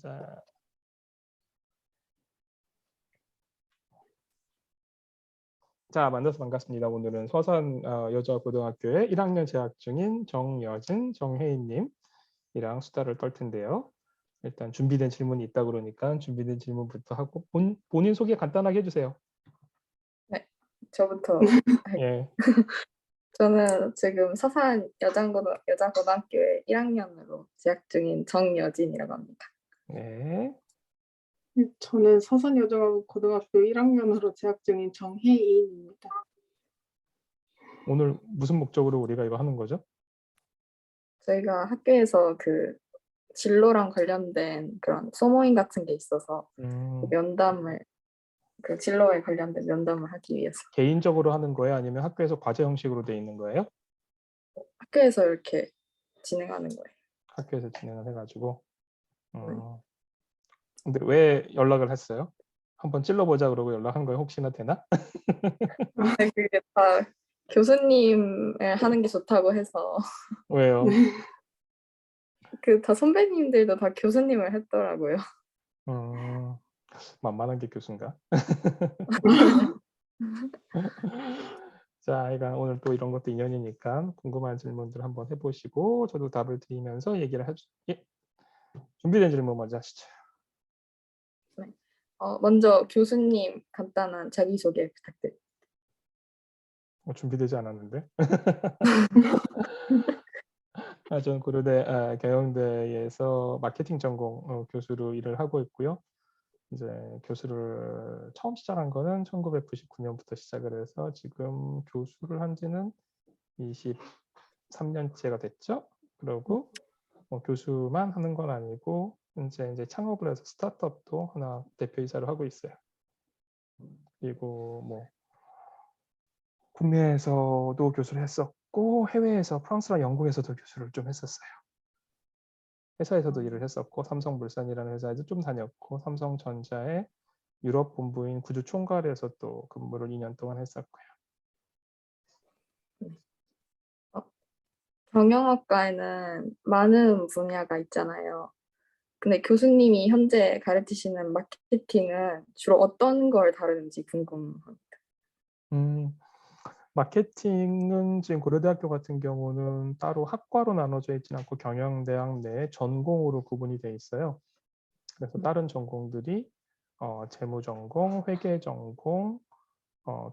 시작. 자, 만나서 반갑습니다. 오늘은 서산 여자고등학교에 1학년 재학 중인 정여진, 정혜인님이랑 수다를 떨 텐데요. 일단 준비된 질문이 있다 그러니까 준비된 질문부터 하고 본인 소개 간단하게 해주세요. 네, 저부터 예. 저는 지금 서산 여자고등학교에 1학년으로 재학 중인 정여진이라고 합니다. 네. 저는 서산여자고등학교 1학년으로 재학 중인 정혜인입니다. 오늘 무슨 목적으로 우리가 이거 하는 거죠? 저희가 학교에서 그 진로랑 관련된 그런 소모임 같은 게 있어서 그 진로에 관련된 면담을 하기 위해서. 개인적으로 하는 거예요? 아니면 학교에서 과제 형식으로 돼 있는 거예요? 학교에서 이렇게 진행하는 거예요. 학교에서 진행을 해가지고. 근데 왜 연락을 했어요? 한번 찔러보자 그러고 연락한 거예요? 혹시나 되나? 근데 그게 다 교수님을 하는 게 좋다고 해서. 왜요? 그 다 선배님들도 다 교수님을 했더라고요. 만만한 게 교수인가? 자, 그러니까 오늘 또 이런 것도 인연이니까 궁금한 질문들 한번 해보시고 저도 답을 드리면서 얘기를 예. 준비된 질문 먼저 하시죠. 네. 먼저 교수님 간단한 자기소개 부탁드립니다. 준비되지 않았는데. 저는 고려대 경영대에서 마케팅 전공 교수로 일을 하고 있고요. 이제 교수를 처음 시작한 거는 1999년부터 시작을 해서 지금 교수를 한 지는 23년째가 됐죠. 그리고 교수만 하는 건 아니고 이제 창업을 해서 스타트업도 하나 대표이사를 하고 있어요. 그리고 뭐 국내에서도 교수를 했었고 해외에서 프랑스랑 영국에서도 교수를 좀 했었어요. 회사에서도 일을 했었고 삼성물산이라는 회사에도 좀 다녔고 삼성전자의 유럽 본부인 구주 총괄에서 또 근무를 2년 동안 했었고요. 경영학과에는 많은 분야가 있잖아요. 근데 교수님이 현재 가르치시는 마케팅은 주로 어떤 걸 다루는지 궁금합니다. 마케팅은 지금 고려대학교 같은 경우는 따로 학과로 나눠져 있지는 않고 경영대학 내에 전공으로 구분이 돼 있어요. 그래서 다른 전공들이 재무전공, 회계전공,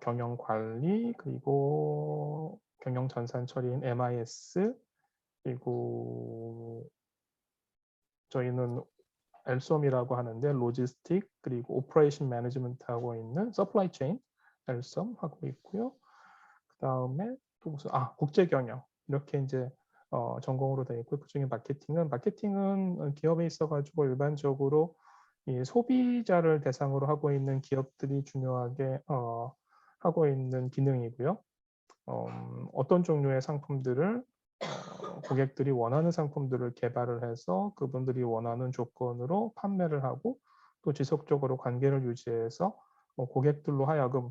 경영관리, 그리고 경영전산처리인 MIS, 그리고 저희는 LSOM이라고 하는데 로지스틱 그리고 오퍼레이션 매니지먼트 하고 있는 서플라이 체인 LSOM 하고 있고요. 그 다음에 또 무슨 국제 경영 이렇게 이제 전공으로 되어 있고 그중에 마케팅은 기업에 있어가지고 일반적으로 이 소비자를 대상으로 하고 있는 기업들이 중요하게 하고 있는 기능이고요. 어떤 종류의 상품들을 고객들이 원하는 상품들을 개발을 해서 그분들이 원하는 조건으로 판매를 하고 또 지속적으로 관계를 유지해서 고객들로 하여금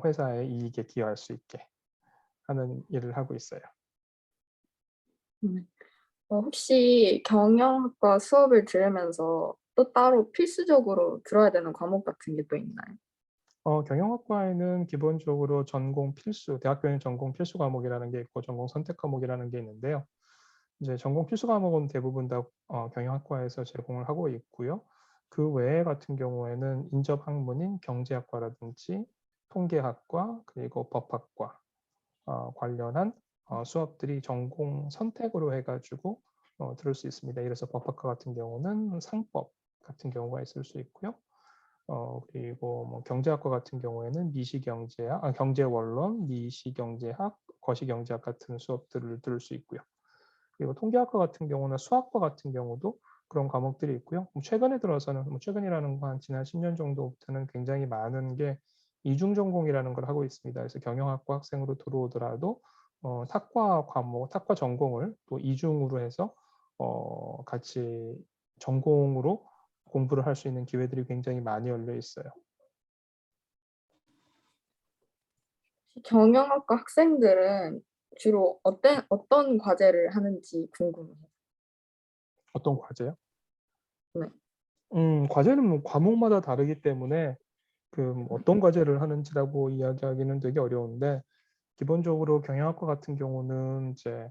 회사의 이익에 기여할 수 있게 하는 일을 하고 있어요. 혹시 경영학과 수업을 들으면서 또 따로 필수적으로 들어야 되는 과목 같은 게 또 있나요? 경영학과에는 기본적으로 전공 필수, 대학교에는 전공 필수 과목이라는 게 있고 전공 선택 과목이라는 게 있는데요. 이제 전공 필수 과목은 대부분 다 경영학과에서 제공을 하고 있고요. 그 외에 같은 경우에는 인접 학문인 경제학과라든지 통계학과 그리고 법학과 관련한 수업들이 전공 선택으로 해가지고 들을 수 있습니다. 그래서 법학과 같은 경우는 상법 같은 경우가 있을 수 있고요. 그리고 뭐 경제학과 같은 경우에는 미시경제학, 경제원론, 미시경제학, 거시경제학 같은 수업들을 들을 수 있고요. 그리고 통계학과 같은 경우나 수학과 같은 경우도 그런 과목들이 있고요. 최근에 들어서는 최근이라는 건 지난 10년 정도부터는 굉장히 많은 게 이중 전공이라는 걸 하고 있습니다. 그래서 경영학과 학생으로 들어오더라도 탁과 과목, 탁과 전공을 또 이중으로 해서 같이 전공으로 공부를 할 수 있는 기회들이 굉장히 많이 열려 있어요. 경영학과 학생들은 주로 어떤 과제를 하는지 궁금해요. 어떤 과제요? 과제는 뭐 과목마다 다르기 때문에 어떤 과제를 하는지라고 이야기하기는 되게 어려운데, 기본적으로 경영학과 같은 경우는 이제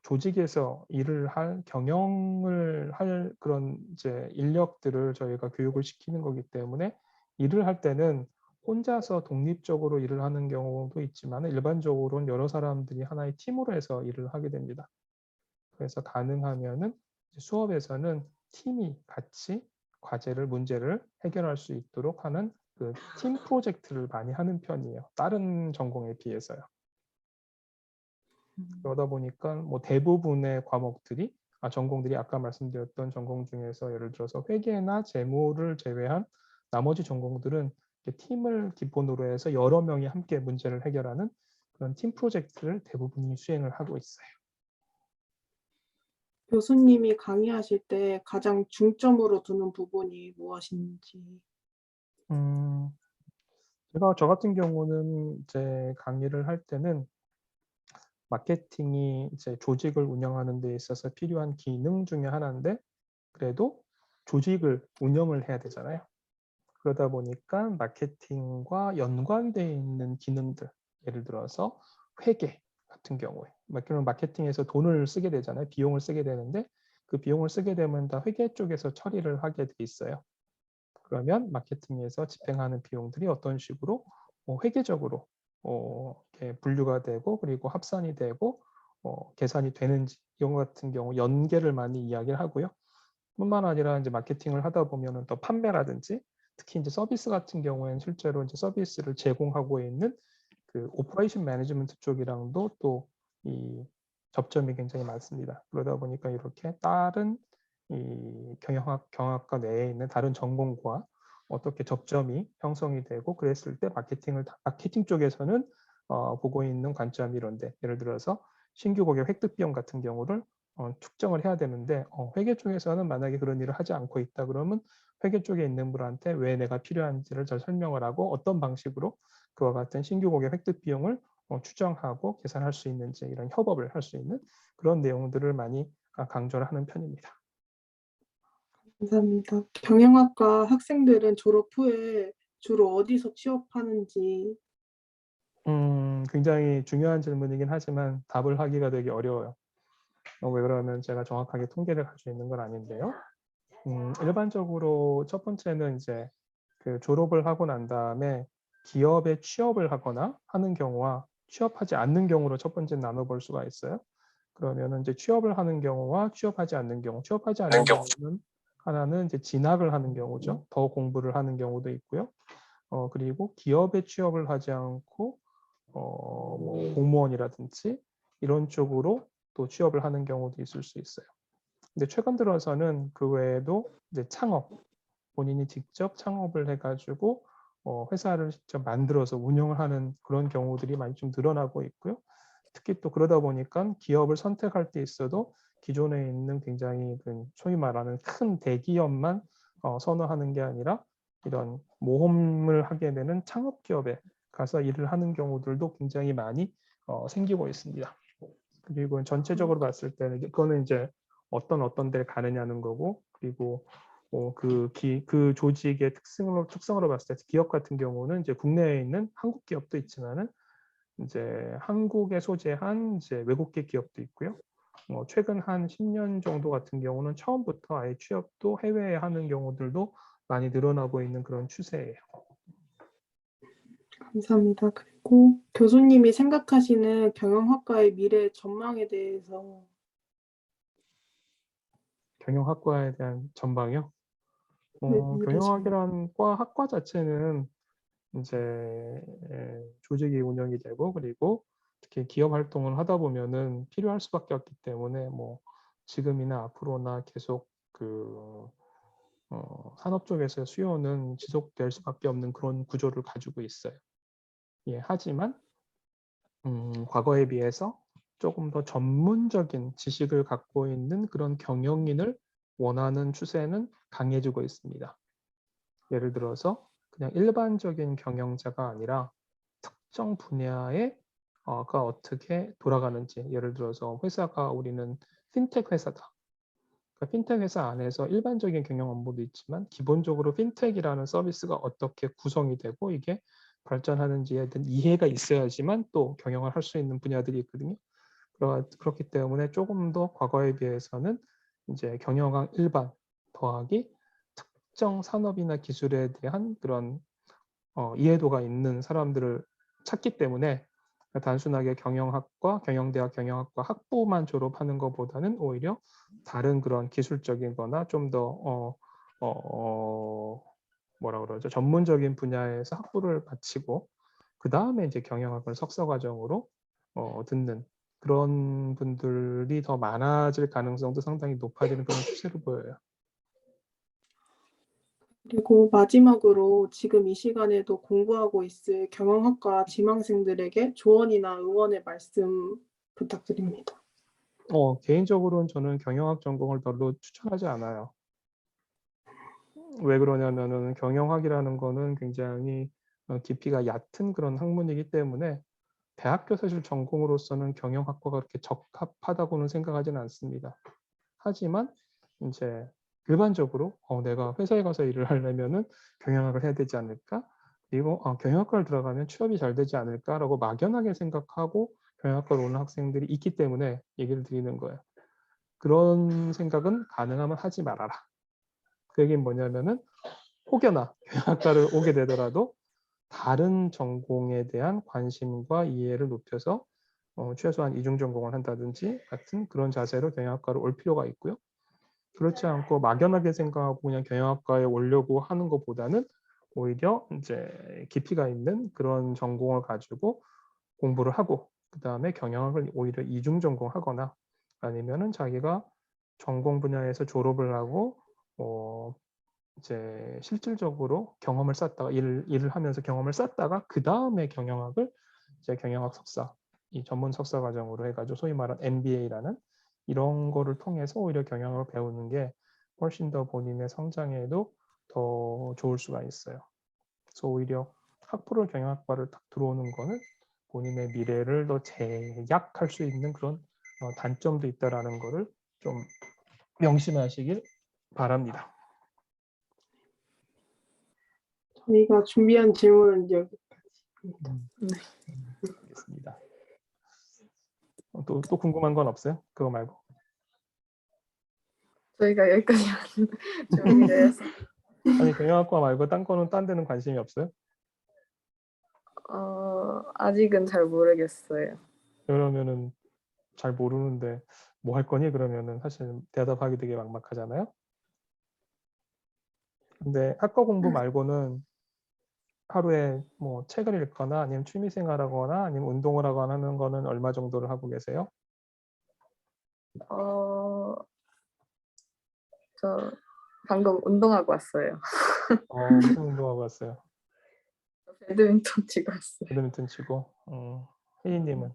조직에서 일을 할 경영을 할 그런 이제 인력들을 저희가 교육을 시키는 거기 때문에, 일을 할 때는 혼자서 독립적으로 일을 하는 경우도 있지만 일반적으로는 여러 사람들이 하나의 팀으로 해서 일을 하게 됩니다. 그래서 가능하면은 수업에서는 팀이 같이 과제를 문제를 해결할 수 있도록 하는 그 팀 프로젝트를 많이 하는 편이에요. 다른 전공에 비해서요. 그러다 보니까 뭐 대부분의 과목들이 전공들이 아까 말씀드렸던 전공 중에서 예를 들어서 회계나 재무를 제외한 나머지 전공들은 팀을 기본으로 해서 여러 명이 함께 문제를 해결하는 그런 팀 프로젝트를 대부분이 수행을 하고 있어요. 교수님이 강의하실 때 가장 중점으로 두는 부분이 무엇인지. 제가 저 같은 경우는 이제 강의를 할 때는 마케팅이 이제 조직을 운영하는 데 있어서 필요한 기능 중에 하나인데, 그래도 조직을 운영을 해야 되잖아요. 그러다 보니까 마케팅과 연관되어 있는 기능들, 예를 들어서 회계 같은 경우에 마케팅에서 돈을 쓰게 되잖아요. 비용을 쓰게 되는데 그 비용을 쓰게 되면 다 회계 쪽에서 처리를 하게 돼 있어요. 그러면 마케팅에서 집행하는 비용들이 어떤 식으로 회계적으로 이렇게 분류가 되고 그리고 합산이 되고 계산이 되는지, 이런 것 같은 경우 연계를 많이 이야기를 하고요. 뿐만 아니라 이제 마케팅을 하다 보면은 또 판매라든지, 특히 이제 서비스 같은 경우에는 실제로 이제 서비스를 제공하고 있는 그 오퍼레이션 매니지먼트 쪽이랑도 또 이 접점이 굉장히 많습니다. 그러다 보니까 이렇게 다른 이 경영학과 내에 있는 다른 전공과 어떻게 접점이 형성이 되고 그랬을 때 마케팅 쪽에서는 보고 있는 관점이 이런데, 예를 들어서 신규 고객 획득 비용 같은 경우를 측정을 해야 되는데 회계 쪽에서는 만약에 그런 일을 하지 않고 있다 그러면 회계 쪽에 있는 분한테 왜 내가 필요한지를 잘 설명을 하고 어떤 방식으로 그와 같은 신규 고객 획득 비용을 추정하고 계산할 수 있는지, 이런 협업을 할 수 있는 그런 내용들을 많이 강조를 하는 편입니다. 감사합니다. 경영학과 학생들은 졸업 후에 주로 어디서 취업하는지. 굉장히 중요한 질문이긴 하지만 답을 하기가 되게 어려워요. 왜 그러면 제가 정확하게 통계를 가지고 있는 건 아닌데요. 일반적으로 첫 번째는 이제 그 졸업을 하고 난 다음에 기업에 취업을 하거나 하는 경우와 취업하지 않는 경우로 첫 번째 나눠볼 수가 있어요. 그러면은 이제 취업을 하는 경우와 취업하지 않는 경우, 취업하지 않는 경우는 하나는 이제 진학을 하는 경우죠. 더 공부를 하는 경우도 있고요. 그리고 기업에 취업을 하지 않고 뭐 공무원이라든지 이런 쪽으로 또 취업을 하는 경우도 있을 수 있어요. 근데 최근 들어서는 그 외에도 이제 창업, 본인이 직접 창업을 해가지고 회사를 직접 만들어서 운영을 하는 그런 경우들이 많이 좀 늘어나고 있고요. 특히 또 그러다 보니까 기업을 선택할 때 있어도 기존에 있는 굉장히 소위 말하는 큰 대기업만 선호하는 게 아니라 이런 모험을 하게 되는 창업 기업에 가서 일을 하는 경우들도 굉장히 많이 생기고 있습니다. 그리고 전체적으로 봤을 때는 그거는 이제 어떤 데를 가느냐는 거고, 그리고 그 조직의 특성으로 봤을 때 기업 같은 경우는 이제 국내에 있는 한국 기업도 있지만은 이제 한국에 소재한 이제 외국계 기업도 있고요. 최근 한 10년 정도 같은 경우는 처음부터 아예 취업도 해외에 하는 경우들도 많이 늘어나고 있는 그런 추세예요. 감사합니다. 그리고 교수님이 생각하시는 경영학과의 미래 전망에 대해서. 경영학과에 대한 전망이요? 네, 미래 전망. 경영학이란 학과 자체는 이제 조직이 운영이 되고 그리고 특히 기업 활동을 하다 보면은 필요할 수밖에 없기 때문에 뭐 지금이나 앞으로나 계속 산업 쪽에서 수요는 지속될 수밖에 없는 그런 구조를 가지고 있어요. 예, 하지만 과거에 비해서 조금 더 전문적인 지식을 갖고 있는 그런 경영인을 원하는 추세는 강해지고 있습니다. 예를 들어서 그냥 일반적인 경영자가 아니라 특정 분야에 가 어떻게 돌아가는지, 예를 들어서 회사가 우리는 핀텍 회사다. 그러니까 핀텍 회사 안에서 일반적인 경영 업무도 있지만 기본적으로 핀텍이라는 서비스가 어떻게 구성이 되고 이게 발전하는지에 대한 이해가 있어야지만 또 경영을 할 수 있는 분야들이 있거든요. 그렇기 때문에 조금 더 과거에 비해서는 이제 경영학 일반 더하기 특정 산업이나 기술에 대한 그런 이해도가 있는 사람들을 찾기 때문에 단순하게 경영학과, 경영대학 경영학과 학부만 졸업하는 것보다는 오히려 다른 그런 기술적인 거나 좀 더 뭐라 그러죠? 전문적인 분야에서 학부를 마치고 그 다음에 이제 경영학을 석사 과정으로 듣는 그런 분들이 더 많아질 가능성도 상당히 높아지는 그런 추세로 보여요. 그리고 마지막으로 지금 이 시간에도 공부하고 있을 경영학과 지망생들에게 조언이나 응원의 말씀 부탁드립니다. 개인적으로는 저는 경영학 전공을 별로 추천하지 않아요. 왜 그러냐면은 경영학이라는 거는 굉장히 깊이가 얕은 그런 학문이기 때문에 대학교 사실 전공으로서는 경영학과가 그렇게 적합하다고는 생각하지는 않습니다. 하지만 이제 일반적으로 내가 회사에 가서 일을 하려면은 경영학을 해야 되지 않을까? 그리고 경영학과를 들어가면 취업이 잘 되지 않을까라고 막연하게 생각하고 경영학과로 오는 학생들이 있기 때문에 얘기를 드리는 거예요. 그런 생각은 가능하면 하지 말아라. 그 얘기는 뭐냐면은 혹여나 경영학과를 오게 되더라도 다른 전공에 대한 관심과 이해를 높여서 최소한 이중 전공을 한다든지 같은 그런 자세로 경영학과로 올 필요가 있고요. 그렇지 않고 막연하게 생각하고 그냥 경영학과에 오려고 하는 것보다는 오히려 이제 깊이가 있는 그런 전공을 가지고 공부를 하고 그 다음에 경영학을 오히려 이중 전공하거나 아니면은 자기가 전공 분야에서 졸업을 하고 이제 실질적으로 경험을 쌓다가 일을 하면서 경험을 쌓다가 그 다음에 경영학을 이제 경영학 석사, 이 전문 석사 과정으로 해가지고 소위 말하는 MBA라는 이런 거를 통해서 오히려 경영을 배우는 게 훨씬 더 본인의 성장에도 더 좋을 수가 있어요. 그래서 오히려 학부를 경영학과를 딱 들어오는 거는 본인의 미래를 더 제약할 수 있는 그런 단점도 있다라는 거를 좀 명심하시길 바랍니다. 저희가 준비한 질문은 여기까지입니다. 알겠습니다. 또 궁금한 건 없어요? 그거 말고. 저희가 여기까지 준비를 해서 아니 경영학과 말고 딴 거는 딴 데는 관심이 없어요? 아직은 잘 모르겠어요. 그러면은 잘 모르는데 뭐 할 거니? 그러면은 사실 대답하기 되게 막막하잖아요. 근데 학과 공부 말고는 하루에 뭐 책을 읽거나 아니면 취미 생활하거나 아니면 운동을 하거나 하는 거는 얼마 정도를 하고 계세요? 저 방금 운동하고 왔어요. 무슨 운동하고 왔어요? 배드민턴 치고 왔어요. 배드민턴 치고. 혜인님은?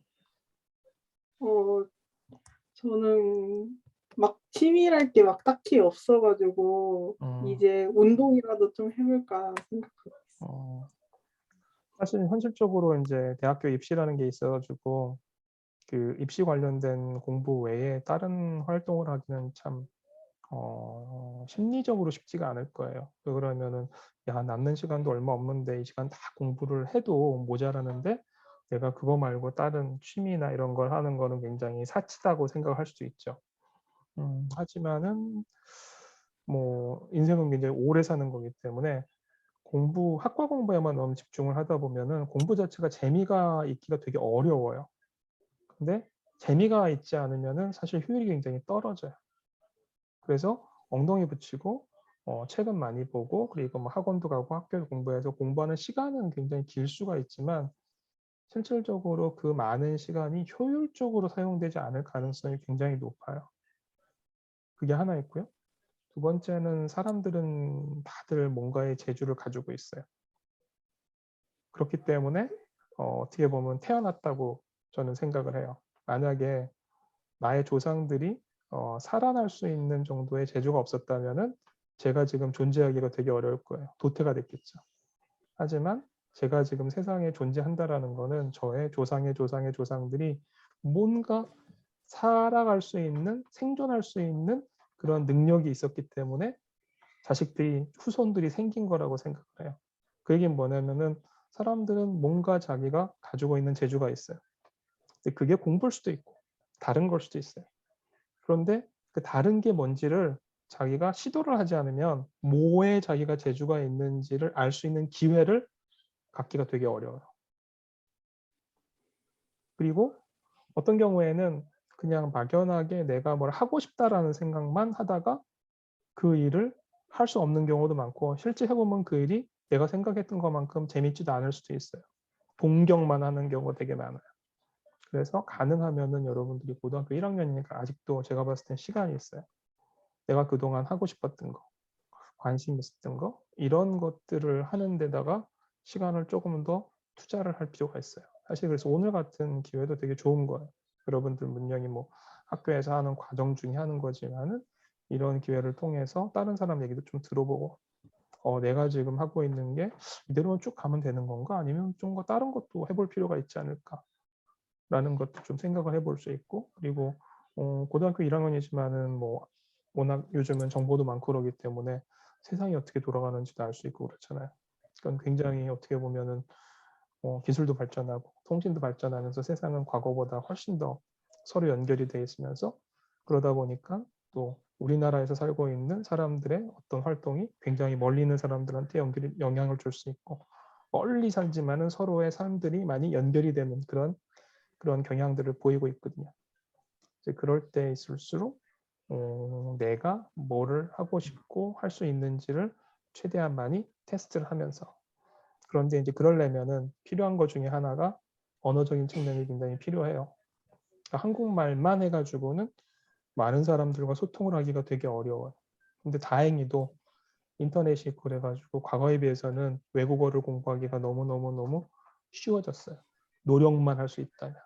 저는 막 취미랄 게 막 딱히 없어가지고 이제 운동이라도 좀 해볼까 생각하고 있어요. 사실 현실적으로 이제 대학교 입시라는 게 있어가지고 그 입시 관련된 공부 외에 다른 활동을 하기는 참 심리적으로 쉽지가 않을 거예요. 왜 그러면은 야 남는 시간도 얼마 없는데 이 시간 다 공부를 해도 모자라는데 내가 그거 말고 다른 취미나 이런 걸 하는 거는 굉장히 사치다고 생각할 수도 있죠. 하지만은 뭐 인생은 굉장히 오래 사는 거기 때문에 학과 공부에만 너무 집중을 하다 보면은 공부 자체가 재미가 있기가 되게 어려워요. 근데 재미가 있지 않으면은 사실 효율이 굉장히 떨어져요. 그래서 엉덩이 붙이고 책은 많이 보고 그리고 뭐 학원도 가고 학교도 공부해서 공부하는 시간은 굉장히 길 수가 있지만 실질적으로 그 많은 시간이 효율적으로 사용되지 않을 가능성이 굉장히 높아요. 그게 하나 있고요. 두 번째는 사람들은 다들 뭔가의 재주를 가지고 있어요. 그렇기 때문에 어떻게 보면 태어났다고 저는 생각을 해요. 만약에 나의 조상들이 살아날 수 있는 정도의 재주가 없었다면은 제가 지금 존재하기가 되게 어려울 거예요. 도태가 됐겠죠. 하지만 제가 지금 세상에 존재한다라는 거는 저의 조상의 조상의 조상들이 뭔가 살아갈 수 있는, 생존할 수 있는 그런 능력이 있었기 때문에 자식들이 후손들이 생긴 거라고 생각을 해요. 그 얘기는 뭐냐면은 사람들은 뭔가 자기가 가지고 있는 재주가 있어요. 근데 그게 공부일 수도 있고 다른 걸 수도 있어요. 그런데 그 다른 게 뭔지를 자기가 시도를 하지 않으면 뭐에 자기가 재주가 있는지를 알 수 있는 기회를 갖기가 되게 어려워요. 그리고 어떤 경우에는 그냥 막연하게 내가 뭘 하고 싶다라는 생각만 하다가 그 일을 할 수 없는 경우도 많고 실제 해보면 그 일이 내가 생각했던 것만큼 재밌지도 않을 수도 있어요. 동경만 하는 경우가 되게 많아요. 그래서 가능하면은 여러분들이 고등학교 1학년이니까 아직도 제가 봤을 땐 시간이 있어요. 내가 그동안 하고 싶었던 거, 관심 있었던 거 이런 것들을 하는 데다가 시간을 조금 더 투자를 할 필요가 있어요. 사실 그래서 오늘 같은 기회도 되게 좋은 거예요. 여러분들 분명히 뭐 학교에서 하는 과정 중에 하는 거지만은 이런 기회를 통해서 다른 사람 얘기도 좀 들어보고 내가 지금 하고 있는 게 이대로만 쭉 가면 되는 건가? 아니면 좀 다른 것도 해볼 필요가 있지 않을까? 라는 것도 좀 생각을 해볼 수 있고 그리고 고등학교 1학년이지만은 뭐 워낙 요즘은 정보도 많고 그러기 때문에 세상이 어떻게 돌아가는지도 알 수 있고 그렇잖아요. 그건 굉장히 어떻게 보면은 기술도 발전하고 통신도 발전하면서 세상은 과거보다 훨씬 더 서로 연결이 돼 있으면서 그러다 보니까 또 우리나라에서 살고 있는 사람들의 어떤 활동이 굉장히 멀리 있는 사람들한테 영향을 줄 수 있고 멀리 살지만은 서로의 삶들이 많이 연결이 되는 그런 경향들을 보이고 있거든요. 이제 그럴 때 있을수록 내가 뭐를 하고 싶고 할 수 있는지를 최대한 많이 테스트를 하면서 그런데 이제 그러려면은 필요한 것 중에 하나가 언어적인 측면이 굉장히 필요해요. 그러니까 한국말만 해가지고는 많은 사람들과 소통을 하기가 되게 어려워요. 근데 다행히도 인터넷이 있고 그래가지고 과거에 비해서는 외국어를 공부하기가 너무너무너무 쉬워졌어요. 노력만 할 수 있다면.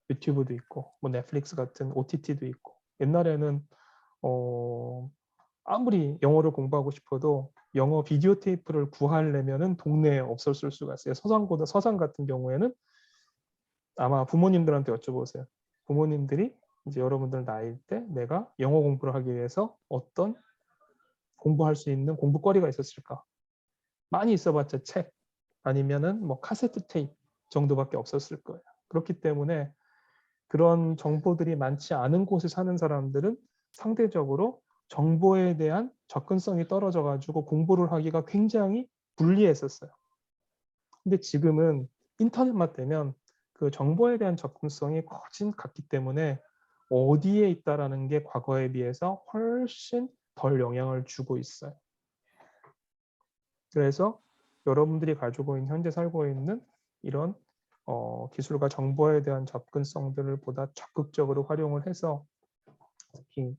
유튜브도 있고 뭐 넷플릭스 같은 OTT도 있고 옛날에는 아무리 영어를 공부하고 싶어도 영어 비디오 테이프를 구하려면은 동네에 없었을 수가 있어요. 서산 같은 경우에는 아마 부모님들한테 여쭤보세요. 부모님들이 이제 여러분들 나이 때 내가 영어 공부를 하기 위해서 어떤 공부할 수 있는 공부거리가 있었을까? 많이 있어봤자 책 아니면은 뭐 카세트 테이프 정도밖에 없었을 거예요. 그렇기 때문에 그런 정보들이 많지 않은 곳에 사는 사람들은 상대적으로 정보에 대한 접근성이 떨어져 가지고 공부를 하기가 굉장히 불리했었어요. 근데 지금은 인터넷만 되면 그 정보에 대한 접근성이 훨씬 같기 때문에 어디에 있다라는 게 과거에 비해서 훨씬 덜 영향을 주고 있어요. 그래서 여러분들이 가지고 있는 현재 살고 있는 이런 기술과 정보에 대한 접근성들을 보다 적극적으로 활용을 해서 특히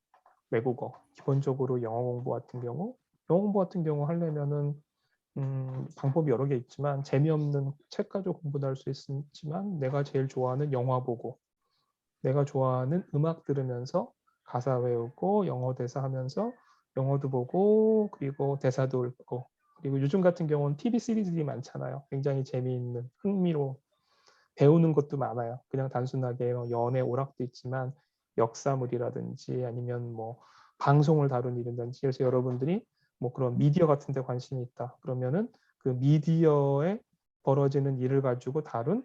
외국어, 기본적으로 영어 공부 같은 경우 하려면은 방법이 여러 개 있지만 재미없는 책 가지고 공부도 할 수 있지만 내가 제일 좋아하는 영화 보고 내가 좋아하는 음악 들으면서 가사 외우고 영어 대사 하면서 영어도 보고 그리고 대사도 읽고 그리고 요즘 같은 경우는 TV 시리즈들이 많잖아요. 굉장히 재미있는 흥미로 배우는 것도 많아요. 그냥 단순하게 연애 오락도 있지만 역사물이라든지 아니면 뭐 방송을 다룬 일이든지 그래서 여러분들이 뭐 그런 미디어 같은 데 관심이 있다. 그러면은 그 미디어에 벌어지는 일을 가지고 다룬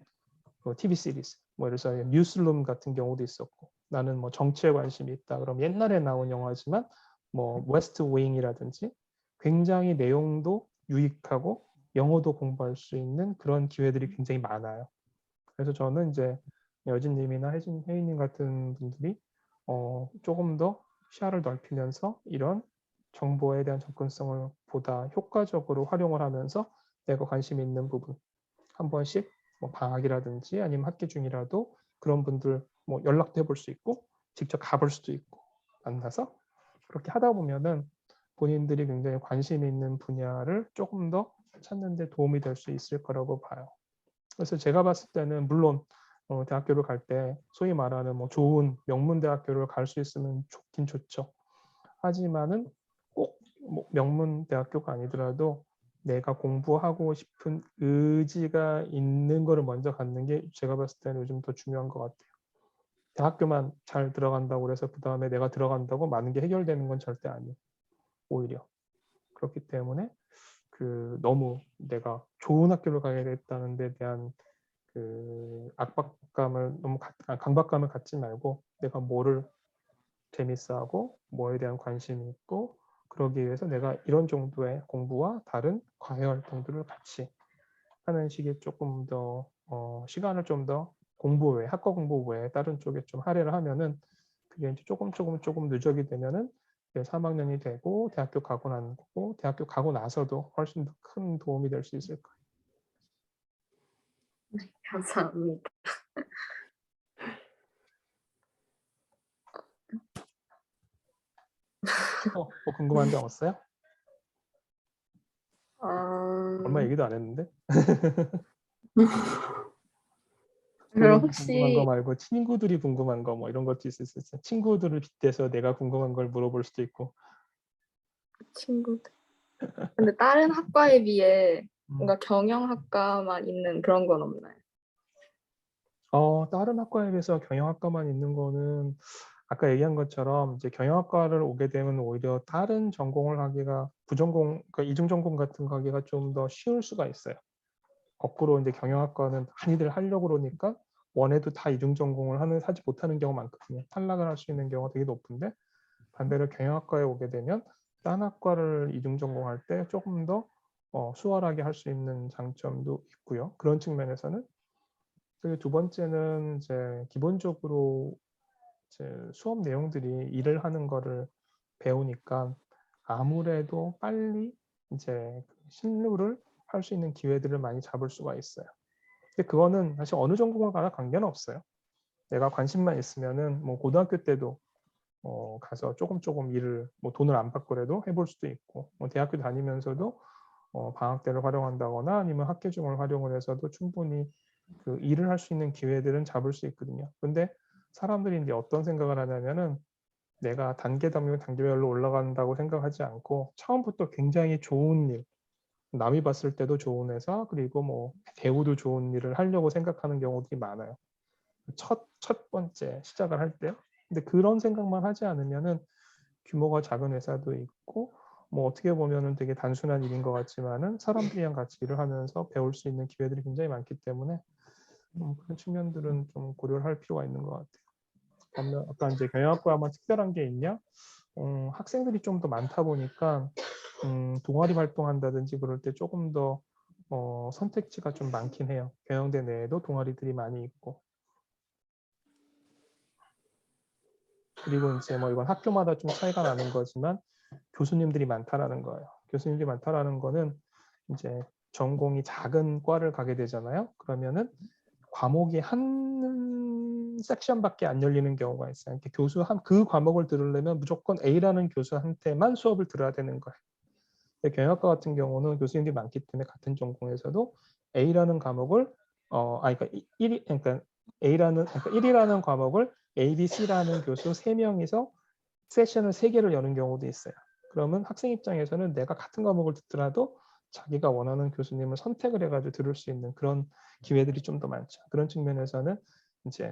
TV 시리즈 뭐 예를 들어서 뉴스룸 같은 경우도 있었고 나는 뭐 정치에 관심이 있다. 그럼 옛날에 나온 영화지만 뭐 웨스트 윙이라든지 굉장히 내용도 유익하고 영어도 공부할 수 있는 그런 기회들이 굉장히 많아요. 그래서 저는 이제 여진님이나 혜인님 같은 분들이 조금 더 시야를 넓히면서 이런 정보에 대한 접근성을 보다 효과적으로 활용을 하면서 내가 관심 있는 부분 한 번씩 뭐 방학이라든지 아니면 학기 중이라도 그런 분들 뭐 연락도 해볼 수 있고 직접 가볼 수도 있고 만나서 그렇게 하다 보면은 본인들이 굉장히 관심 있는 분야를 조금 더 찾는 데 도움이 될 수 있을 거라고 봐요. 그래서 제가 봤을 때는 물론 대학교를 갈 때 소위 말하는 뭐 좋은 명문 대학교를 갈 수 있으면 좋긴 좋죠. 하지만은 꼭뭐 명문 대학교가 아니더라도 내가 공부하고 싶은 의지가 있는 거를 먼저 갖는 게 제가 봤을 때는 요즘 더 중요한 것 같아요. 대학교만 잘 들어간다고 그래서 그 다음에 내가 들어간다고 많은 게 해결되는 건 절대 아니에요. 오히려. 그렇기 때문에 너무 내가 좋은 학교를 가야 됐다는 데 대한 압박감을 강박감을 갖지 말고 내가 뭐를 재밌어하고 뭐에 대한 관심이 있고 그러기 위해서 내가 이런 정도의 공부와 다른 과외 활동들을 같이 하는 식의 조금 더 시간을 좀 더 공부 외에 학과 공부 외에 다른 쪽에 좀 할애를 하면은 그게 이제 조금 누적이 되면은 3학년이 되고 대학교 가고 난 거고 대학교 가고 나서도 훨씬 더 큰 도움이 될 수 있을 거예요. 감사합니다. 뭐 궁금한 점 없어요? 얼마 얘기도 안 했는데. 그럼 본인이 궁금한 거 혹시 말고 친구들이 궁금한 거 뭐 이런 것도 있을 수 있어요. 친구들을 빗대서 내가 궁금한 걸 물어볼 수도 있고. 친구들. 근데 다른 학과에 비해 음. 뭔가 경영학과만 있는 그런 건 없나요? 다른 학과에 비해서 경영학과만 있는 거는 아까 얘기한 것처럼 이제 경영학과를 오게 되면 오히려 다른 전공을 하기가 부전공, 그러니까 이중 전공 같은 거 하기가 좀 더 쉬울 수가 있어요. 거꾸로 이제 경영학과는 많이들 하려고 그러니까 원해도 다 이중 전공을 하지 못하는 경우가 많거든요. 탈락을 할 수 있는 경우가 되게 높은데 반대로 경영학과에 오게 되면 딴 학과를 이중 전공할 때 조금 더 수월하게 할 수 있는 장점도 있고요. 그런 측면에서는 그리고 두 번째는 이제 기본적으로 이제 수업 내용들이 일을 하는 거를 배우니까 아무래도 빨리 이제 실무를 할 수 있는 기회들을 많이 잡을 수가 있어요. 근데 그거는 사실 어느 전공을 가나 관계는 없어요. 내가 관심만 있으면은 뭐 고등학교 때도 가서 조금 일을 뭐 돈을 안 받고라도 해볼 수도 있고 뭐 대학교 다니면서도 방학 때를 활용한다거나 아니면 학기 중을 활용을 해서도 충분히 일을 할 수 있는 기회들은 잡을 수 있거든요. 근데 사람들이 이제 어떤 생각을 하냐면은 내가 단계별로 올라간다고 생각하지 않고 처음부터 굉장히 좋은 일, 남이 봤을 때도 좋은 회사 그리고 뭐 대우도 좋은 일을 하려고 생각하는 경우들이 많아요. 첫 번째 시작을 할 때. 근데 그런 생각만 하지 않으면은 규모가 작은 회사도 있고 뭐 어떻게 보면은 되게 단순한 일인 것 같지만은 사람들이랑 같이 일을 하면서 배울 수 있는 기회들이 굉장히 많기 때문에 그런 측면들은 좀 고려를 할 필요가 있는 것 같아요. 반면 아까 이제 경영학과만 특별한 게 있냐? 학생들이 좀 더 많다 보니까 동아리 활동한다든지 그럴 때 조금 더 선택지가 좀 많긴 해요. 경영대 내에도 동아리들이 많이 있고. 그리고 이제 뭐 이건 학교마다 좀 차이가 나는 거지만 교수님들이 많다라는 거예요. 교수님들이 많다라는 거는 이제 전공이 작은 과를 가게 되잖아요. 그러면은 과목이 한 섹션밖에 안 열리는 경우가 있어요. 그 과목을 들으려면 무조건 A라는 교수한테만 수업을 들어야 되는 거예요. 근데 경영학과 같은 경우는 교수님들이 많기 때문에 같은 전공에서도 A라는 과목을 그러니까 그러니까 1이라는 과목을 A, B, C라는 교수 3명이서 세션을 3개를 여는 경우도 있어요. 그러면 학생 입장에서는 내가 같은 과목을 듣더라도 자기가 원하는 교수님을 선택을 해가지고 들을 수 있는 그런 기회들이 좀 더 많죠. 그런 측면에서는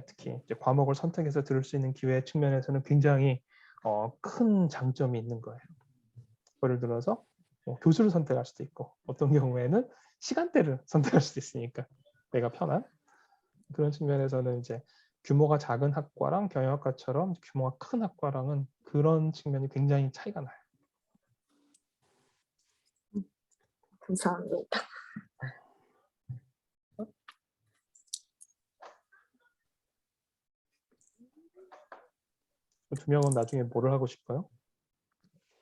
특히 과목을 선택해서 들을 수 있는 기회 측면에서는 굉장히 큰 장점이 있는 거예요. 예를 들어서 교수를 선택할 수도 있고 어떤 경우에는 시간대를 선택할 수도 있으니까 내가 편한 그런 측면에서는 이제 규모가 작은 학과랑 경영학과처럼 규모가 큰 학과랑은 그런 측면이 굉장히 차이가 나요. 감사합니다. 두 명은 나중에 뭐를 하고 싶어요?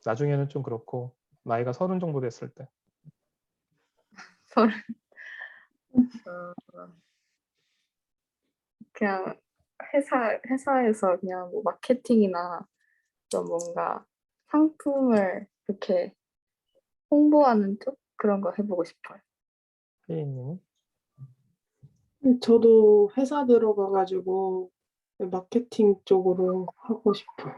나중에는 좀 그렇고 나이가 30 정도 됐을 때. 서른. 그냥 회사에서 그냥 뭐 마케팅이나 좀 뭔가 상품을 이렇게 홍보하는 쪽 그런 거 해보고 싶어요. 혜인님은? 저도 회사 들어가가지고 마케팅 쪽으로 하고 싶어요.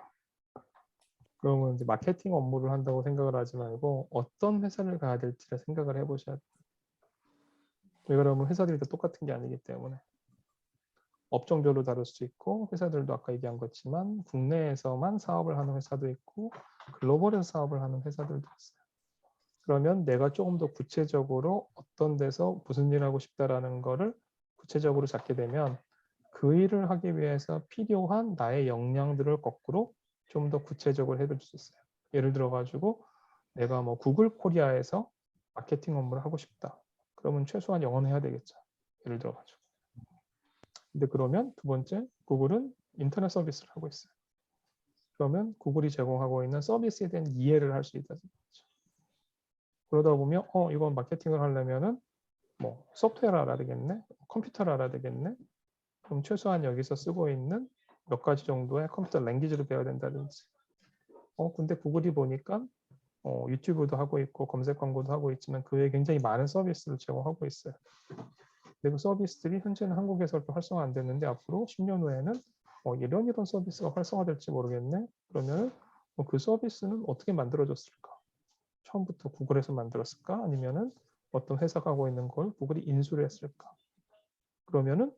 그러면 이제 마케팅 업무를 한다고 생각을 하지 말고 어떤 회사를 가야 될지를 생각을 해보셔야 돼요. 왜 그러면 회사들이 다 똑같은 게 아니기 때문에 업종별로 다를 수 있고 회사들도 아까 얘기한 것지만 국내에서만 사업을 하는 회사도 있고 글로벌에서 사업을 하는 회사들도 있어요. 그러면 내가 조금 더 구체적으로 어떤 데서 무슨 일을 하고 싶다라는 거를 구체적으로 잡게 되면 그 일을 하기 위해서 필요한 나의 역량들을 거꾸로 좀 더 구체적으로 해줄 수 있어요. 예를 들어 가지고 내가 뭐 구글 코리아에서 마케팅 업무를 하고 싶다. 그러면 최소한 영어는 해야 되겠죠. 예를 들어 가지고. 근데 그러면 두 번째, 구글은 인터넷 서비스를 하고 있어요. 그러면 구글이 제공하고 있는 서비스에 대한 이해를 할 수 있다는 거죠. 그러다 보면 이건 마케팅을 하려면은 뭐 소프트웨어를 알아야 되겠네, 컴퓨터를 알아야 되겠네. 그럼 최소한 여기서 쓰고 있는 몇 가지 정도의 컴퓨터 랭귀지를 배워야 된다든지. 근데 구글이 보니까 유튜브도 하고 있고 검색 광고도 하고 있지만 그 외에 굉장히 많은 서비스를 제공하고 있어요. 근데 그 서비스들이 현재는 한국에서 이렇게 활성화 안 됐는데 앞으로 10년 후에는 이런 서비스가 활성화될지 모르겠네. 그러면 그 서비스는 어떻게 만들어졌을까? 처음부터 구글에서 만들었을까? 아니면은 어떤 회사가 하고 있는 걸 구글이 인수를 했을까? 그러면은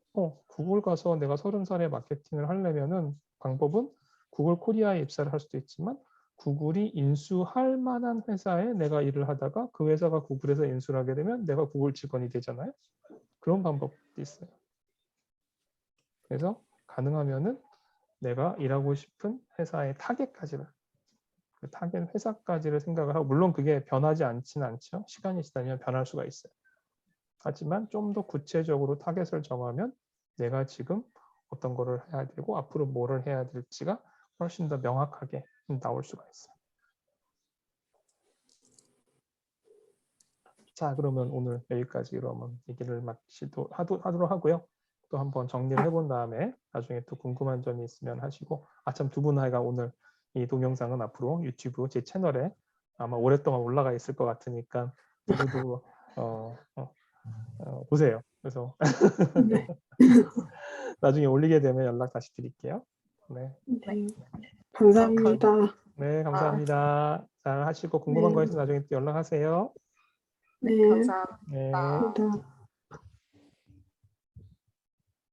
구글 가서 내가 30살에 마케팅을 하려면은 방법은 구글 코리아에 입사를 할 수도 있지만 구글이 인수할 만한 회사에 내가 일을 하다가 그 회사가 구글에서 인수를 하게 되면 내가 구글 직원이 되잖아요. 그런 방법도 있어요. 그래서 가능하면은 내가 일하고 싶은 회사의 타겟까지를, 그 타겟 회사까지를 생각을 하고, 물론 그게 변하지 않지는 않죠. 시간이 지나면 변할 수가 있어요. 하지만 좀 더 구체적으로 타겟을 정하면 내가 지금 어떤 거를 해야 되고 앞으로 뭐를 해야 될지가 훨씬 더 명확하게 나올 수가 있어요. 자, 그러면 오늘 여기까지 그러면 얘기를 하도록 하고요. 또 한번 정리를 해본 다음에 나중에 또 궁금한 점이 있으면 하시고, 참 두 분 아이가 오늘 이 동영상은 앞으로 유튜브 제 채널에 아마 오랫동안 올라가 있을 것 같으니까 누구도 보세요. 그래서 네. 나중에 올리게 되면 연락 다시 드릴게요. 네, 네. 감사합니다. 네, 감사합니다. 잘 하시고 궁금한 거 네. 있으면 나중에 또 연락하세요. 네. 감사합니다. 네. 감사합니다.